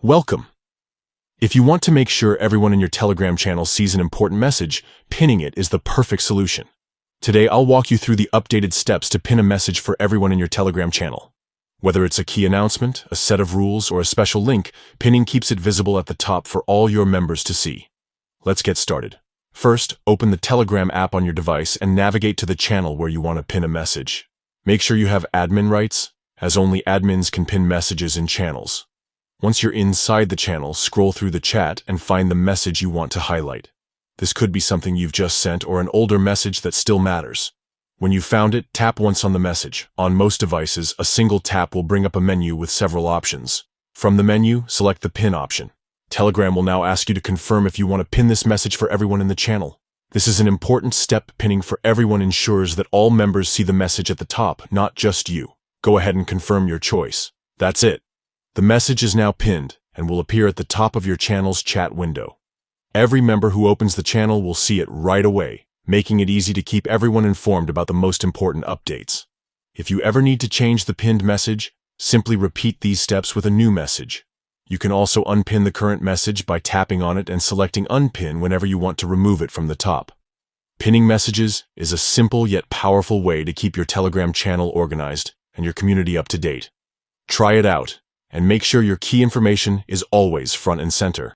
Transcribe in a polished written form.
Welcome. If you want to make sure everyone in your Telegram channel sees an important message, pinning it is the perfect solution. Today, I'll walk you through the updated steps to pin a message for everyone in your Telegram channel. Whether it's a key announcement, a set of rules, or a special link, pinning keeps it visible at the top for all your members to see. Let's get started. First, open the Telegram app on your device and navigate to the channel where you want to pin a message. Make sure you have admin rights, as only admins can pin messages in channels. Once you're inside the channel, scroll through the chat and find the message you want to highlight. This could be something you've just sent or an older message that still matters. When you've found it, tap once on the message. On most devices, a single tap will bring up a menu with several options. From the menu, select the pin option. Telegram will now ask you to confirm if you want to pin this message for everyone in the channel. This is an important step. Pinning for everyone ensures that all members see the message at the top, not just you. Go ahead and confirm your choice. That's it. The message is now pinned and will appear at the top of your channel's chat window. Every member who opens the channel will see it right away, making it easy to keep everyone informed about the most important updates. If you ever need to change the pinned message, simply repeat these steps with a new message. You can also unpin the current message by tapping on it and selecting Unpin whenever you want to remove it from the top. Pinning messages is a simple yet powerful way to keep your Telegram channel organized and your community up to date. Try it out, and make sure your key information is always front and center.